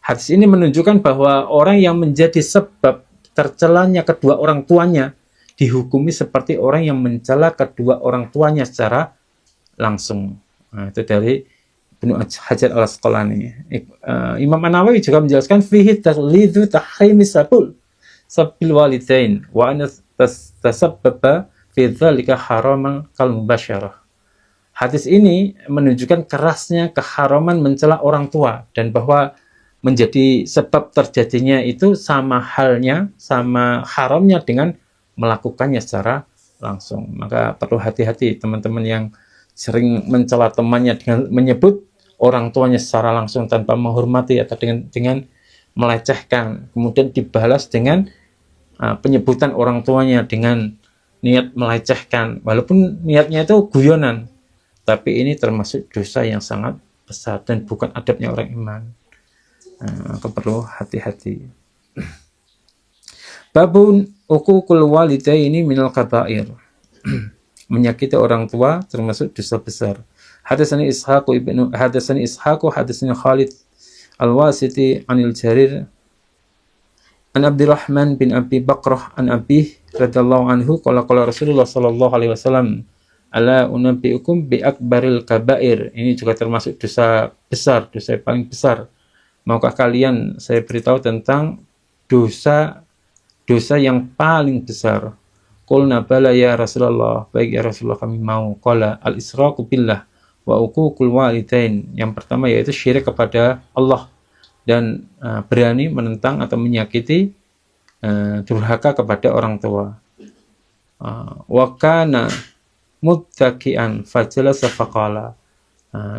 Hadis ini menunjukkan bahwa orang yang menjadi sebab tercelanya kedua orang tuanya dihukumi seperti orang yang mencela kedua orang tuanya secara langsung. Itu dari Ibnu Hajar Al-Asqalani. Imam An-Nawawi juga menjelaskan fihi taghlidu tahrimi sabil walidain wa an tasabbaba fi dzalika haraman kal mubasyarah. Hadis ini menunjukkan kerasnya keharaman mencela orang tua, dan bahwa menjadi sebab terjadinya itu sama haramnya dengan melakukannya secara langsung. Maka perlu hati-hati teman-teman yang sering mencela temannya dengan menyebut orang tuanya secara langsung tanpa menghormati atau dengan melecehkan, kemudian dibalas dengan penyebutan orang tuanya dengan niat melecehkan, walaupun niatnya itu guyonan, tapi ini termasuk dosa yang sangat besar dan bukan adabnya orang iman. Maka perlu hati-hati. Babun uququl walidaini minal kabair. Menyakiti orang tua termasuk dosa besar. Hadatsani Ishaq hadatsani Khalid Al-Wasiti anil Jarir An Abdurrahman bin Abi Bakrah an Abi radhiyallahu anhu qala Rasulullah sallallahu alaihi wasallam, ala unabbiukum bi akbaril kabair. Ini juga termasuk dosa besar, dosa yang paling besar. Maukah kalian saya beritahu tentang dosa yang paling besar? Qulna bala ya Rasulullah, baik ya Rasulullah kami mau. Qala al-israku billah wa uququl walidain. Yang pertama yaitu syirik kepada Allah dan berani menentang atau menyakiti, durhaka kepada orang tua. Wa kana muttaqian fajalasa faqala.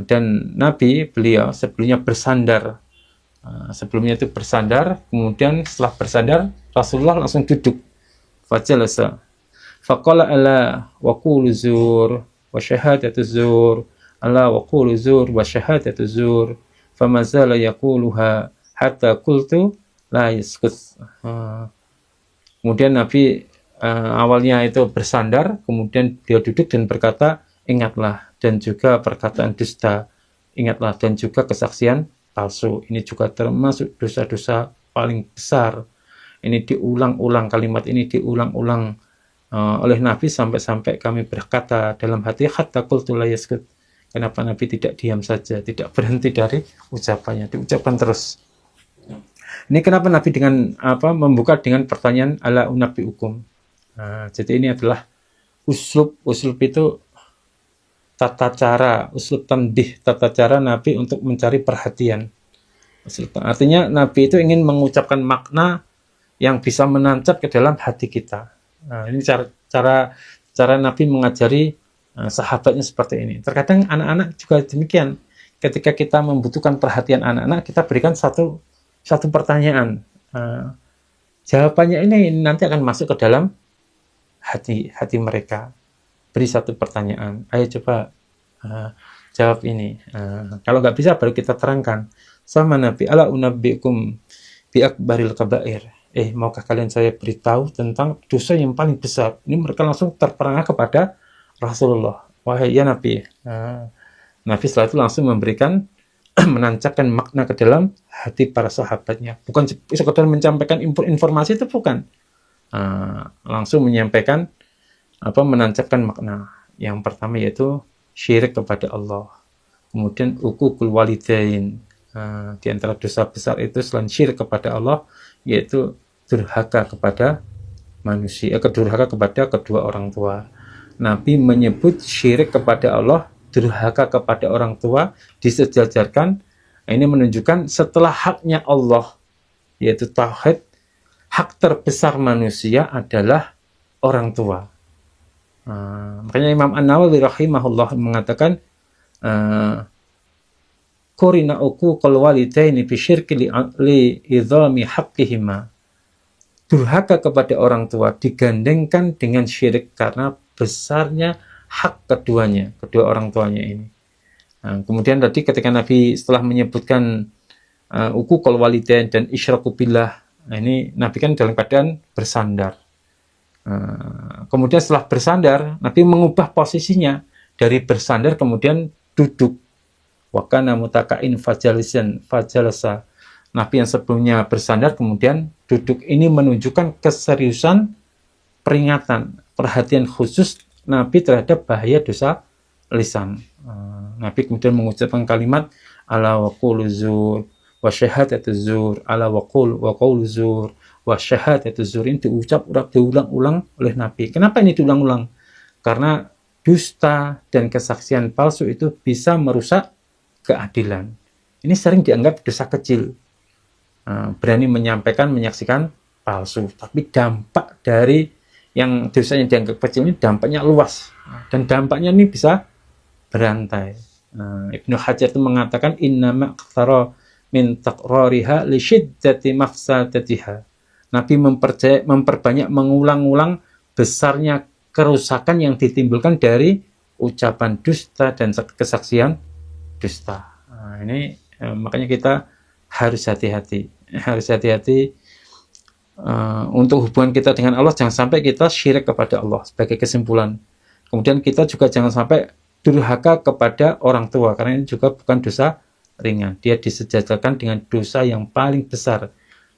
Dan Nabi beliau sebelumnya bersandar. Sebelumnya itu bersandar, kemudian setelah bersandar Rasulullah langsung duduk. Fajalasa faqala ala wa qulu zur wa syahadatu zur, ala wa qulu zur wa syahadatu zur, famazala yaquluha hatta qultu la yaskut. Kemudian Nabi awalnya itu bersandar, kemudian dia duduk dan berkata, ingatlah, dan juga perkataan dusta, ingatlah, dan juga kesaksian palsu. Ini juga termasuk dosa-dosa paling besar. Ini diulang-ulang, kalimat ini diulang-ulang oleh Nabi sampai-sampai kami berkata dalam hati, hatta qultu la yaskut. Kenapa Nabi tidak diam saja, tidak berhenti dari ucapannya, diucapkan terus. Ini kenapa Nabi dengan membuka dengan pertanyaan ala unabbiukum. Jadi ini adalah uslub itu tata cara, uslub tanbih, tata cara Nabi untuk mencari perhatian. Artinya Nabi itu ingin mengucapkan makna yang bisa menancap ke dalam hati kita. Ini cara Nabi mengajari sahabatnya seperti ini. Terkadang anak-anak juga demikian. Ketika kita membutuhkan perhatian anak-anak, kita berikan satu pertanyaan. Jawabannya ini nanti akan masuk ke dalam hati mereka. Beri satu pertanyaan. Ayo coba jawab ini. Kalau nggak bisa baru kita terangkan. Sama Nabi, ala unabbiukum bi akbaril kabair. Maukah kalian saya beritahu tentang dosa yang paling besar? Ini mereka langsung terperangah kepada Rasulullah. Wahai ya Nabi. Nabi setelah itu langsung memberikan menancapkan makna ke dalam hati para sahabatnya. Bukan sekedar menyampaikan informasi, itu bukan. Langsung menyampaikan menancapkan makna. Yang pertama yaitu syirik kepada Allah. Kemudian uququl walidain. Di antara dosa besar itu selain syirik kepada Allah yaitu durhaka kepada manusia, durhaka kepada kedua orang tua. Nabi menyebut syirik kepada Allah, durhaka kepada orang tua disejajarkan. Ini menunjukkan setelah haknya Allah yaitu tauhid, hak terbesar manusia adalah orang tua. Makanya Imam An-Nawawi rahimahullah mengatakan qurina uququl walidaini bi syirki li idhami haqqihima. Durhaka kepada orang tua digandengkan dengan syirik karena besarnya hak kedua orang tuanya ini. Kemudian tadi ketika Nabi setelah menyebutkan uququl walidain dan isyraku billah, ini Nabi kan dalam keadaan bersandar. Kemudian setelah bersandar, Nabi mengubah posisinya dari bersandar kemudian duduk. Wa kana mutaka'in fajalasa. Nabi yang sebelumnya bersandar kemudian duduk. Ini menunjukkan keseriusan peringatan, perhatian khusus Nabi terhadap bahaya dosa lisan. Nabi kemudian mengucapkan kalimat ala wa qulu zur wa syahadatu zur, ala wa qulu zur wa syahadatu zur. Ini diulang-ulang oleh Nabi. Kenapa ini diulang-ulang? Karena dusta dan kesaksian palsu itu bisa merusak keadilan. Ini sering dianggap dosa kecil. Berani menyampaikan, menyaksikan palsu. Tapi dampak dari yang dosanya dianggap kecil ini dampaknya luas. Dan dampaknya ini bisa berantai. Ibnu Hajar itu mengatakan innama aktsara min taqrariha li syiddati mafsadatiha. Nabi memperbanyak mengulang-ulang besarnya kerusakan yang ditimbulkan dari ucapan dusta dan kesaksian dusta. Ini makanya kita harus hati-hati untuk hubungan kita dengan Allah. Jangan sampai kita syirik kepada Allah sebagai kesimpulan. Kemudian kita juga jangan sampai durhaka kepada orang tua, karena ini juga bukan dosa ringan. Dia disejajarkan dengan dosa yang paling besar.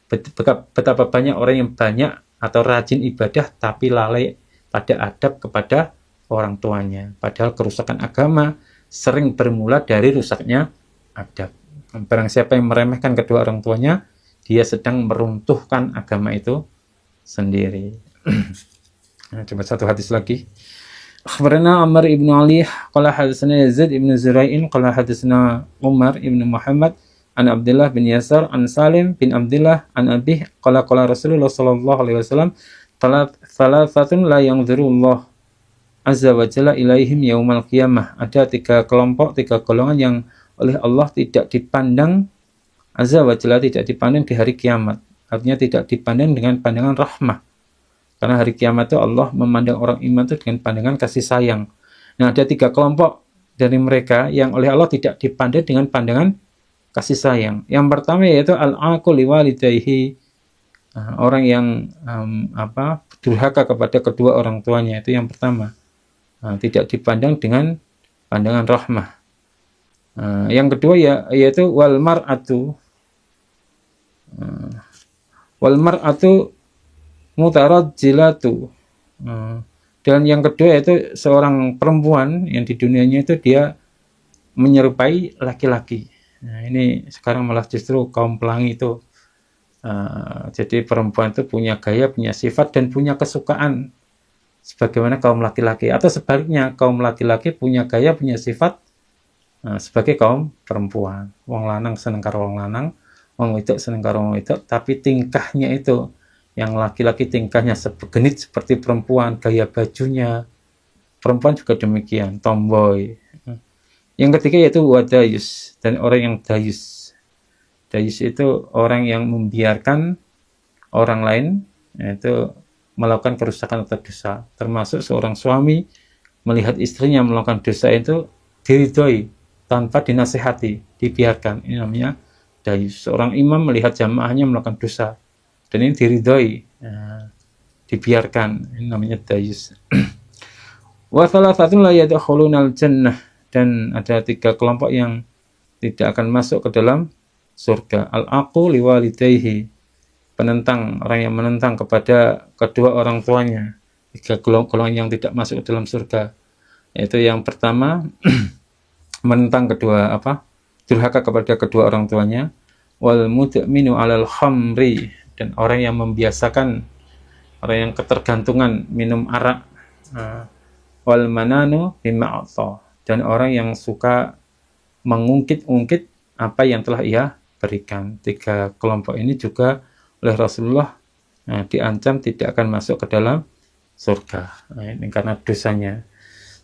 Betapa banyak orang yang banyak atau rajin ibadah tapi lalai pada adab kepada orang tuanya. Padahal kerusakan agama sering bermula dari rusaknya adab. Barang siapa yang meremehkan kedua orang tuanya, dia sedang meruntuhkan agama itu sendiri. Nah, coba satu hadis lagi. Akhbarana Amr ibn Ali qala hadatsana Yazid ibn Zura'in qala hadatsana Umar ibn Muhammad an Abdullah bin Yasar an Salim bin Abdullah an Abih qala Rasulullah sallallahu alaihi wasallam thalathatun la yanzurullah azza wa jalla ilaihim yaumal qiyamah. Ada tiga kelompok, tiga golongan yang oleh Allah tidak dipandang azza wa jalla, tidak dipandang di hari kiamat. Artinya tidak dipandang dengan pandangan rahmah. Karena hari kiamat itu Allah memandang orang iman itu dengan pandangan kasih sayang. Nah, ada tiga kelompok dari mereka yang oleh Allah tidak dipandang dengan pandangan kasih sayang. Yang pertama yaitu al-aqul liwalidayhi, orang yang durhaka kepada kedua orang tuanya, itu yang pertama. Tidak dipandang dengan pandangan rahmah. Yang kedua yaitu wal mar'atu mutarajjilatu. Dan yang kedua yaitu seorang perempuan yang di dunianya itu dia menyerupai laki-laki. Nah, ini sekarang malah justru kaum pelangi itu. Jadi perempuan itu punya gaya, punya sifat, dan punya kesukaan sebagaimana kaum laki-laki. Atau sebaliknya, kaum laki-laki punya gaya, punya sifat sebagai kaum perempuan. Wong lanang seneng karo wong lanang, wong wedok seneng karo wong wedok, tapi tingkahnya itu, yang laki-laki tingkahnya segenit seperti perempuan, gaya bajunya, perempuan juga demikian, tomboy. Yang ketiga yaitu wadayus, dan orang yang dayus. Dayus itu orang yang membiarkan orang lain yaitu melakukan kerusakan atau dosa. Termasuk seorang suami melihat istrinya melakukan dosa itu diridhoi tanpa dinasihati, dibiarkan. Ini namanya dayus. Seorang imam melihat jamaahnya melakukan dosa dan ini diridhoi, dibiarkan. Ini namanya dayus. Wa thalathatun la yadkhulunal jannah, dan ada tiga kelompok yang tidak akan masuk ke dalam surga. Al-aqu liwalidayhi, penentang, orang yang menentang kepada kedua orang tuanya. Tiga golongan yang tidak masuk ke dalam surga, yaitu yang pertama menentang durhaka kepada kedua orang tuanya. Wal mudminu 'alal khamri, dan orang yang membiasakan, orang yang ketergantungan minum arak. Wal mananu bima'ata, dan orang yang suka mengungkit-ungkit apa yang telah ia berikan. Tiga kelompok ini juga oleh Rasulullah diancam tidak akan masuk ke dalam surga. Ini karena dosanya.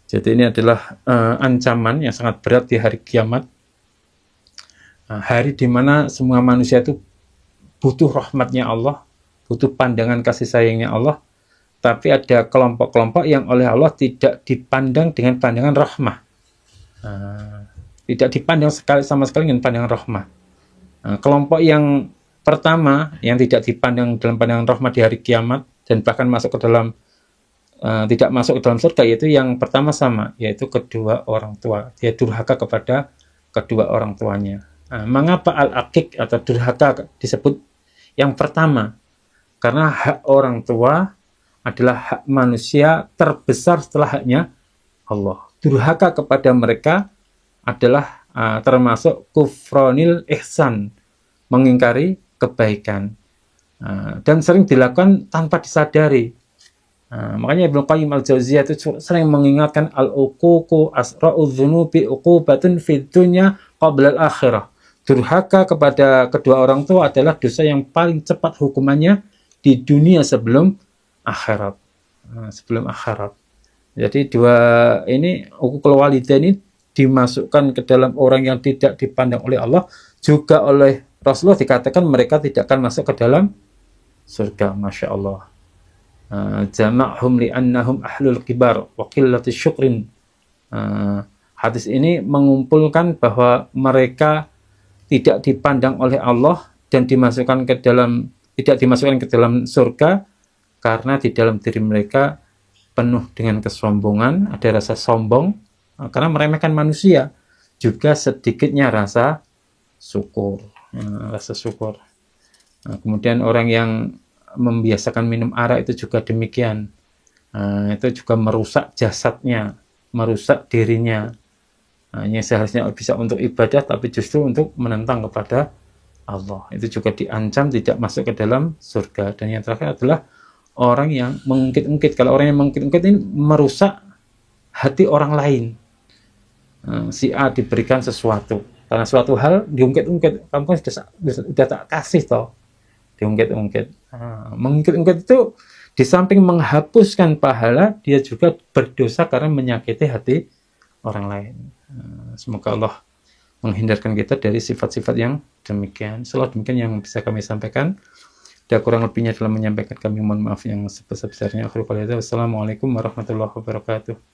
Jadi ini adalah ancaman yang sangat berat di hari kiamat. Hari di mana semua manusia itu butuh rahmatnya Allah, butuh pandangan kasih sayangnya Allah. Tapi ada kelompok-kelompok yang oleh Allah tidak dipandang dengan pandangan rahmah. Tidak dipandang sama sekali dengan pandangan rahmah. Kelompok yang pertama yang tidak dipandang dalam pandangan rahmah di hari kiamat dan bahkan masuk ke dalam tidak masuk ke dalam surga, yaitu yang pertama sama, yaitu kedua orang tua. Dia durhaka kepada kedua orang tuanya. Mengapa al-aqiq atau durhaka disebut yang pertama? Karena hak orang tua adalah hak manusia terbesar setelah haknya Allah. Durhaka kepada mereka adalah termasuk kufronil ihsan, mengingkari kebaikan, dan sering dilakukan tanpa disadari. Makanya Ibnu Qayyim al-Jauziyah itu sering mengingatkan al-uququ asra'u dzunubi uqubatun fid dunya qabla al-akhirah. Durhaka kepada kedua orang tua adalah dosa yang paling cepat hukumannya di dunia sebelum akhirat. Jadi dua ini, uququl walidain ini dimasukkan ke dalam orang yang tidak dipandang oleh Allah, juga oleh Rasulullah dikatakan mereka tidak akan masuk ke dalam surga. Masya Allah. Jama'hum li'annahum ahlul kibar wa qillati syukrin. Hadis ini mengumpulkan bahwa mereka tidak dipandang oleh Allah dan tidak dimasukkan ke dalam surga karena di dalam diri mereka penuh dengan kesombongan, ada rasa sombong karena meremehkan manusia, juga sedikitnya rasa syukur. Nah, kemudian orang yang membiasakan minum arak itu juga demikian. Nah, itu juga merusak jasadnya, merusak dirinya. Nah, ini seharusnya bisa untuk ibadah, tapi justru untuk menentang kepada Allah. Itu juga diancam tidak masuk ke dalam surga. Dan yang terakhir adalah orang yang mengungkit-ungkit. Kalau orang yang mengungkit-ungkit ini merusak hati orang lain. Si A diberikan sesuatu, karena suatu hal diungkit-ungkit, kamu kan sudah tak kasih toh, diungkit-ungkit. Mengungkit-ungkit itu di samping menghapuskan pahala, dia juga berdosa karena menyakiti hati orang lain. Semoga Allah menghindarkan kita dari sifat-sifat yang demikian. Selalu demikian yang bisa kami sampaikan. Dan kurang lebihnya dalam menyampaikan, kami mohon maaf yang sebesar-besarnya. Akhirul kalam, wassalamualaikum warahmatullahi wabarakatuh.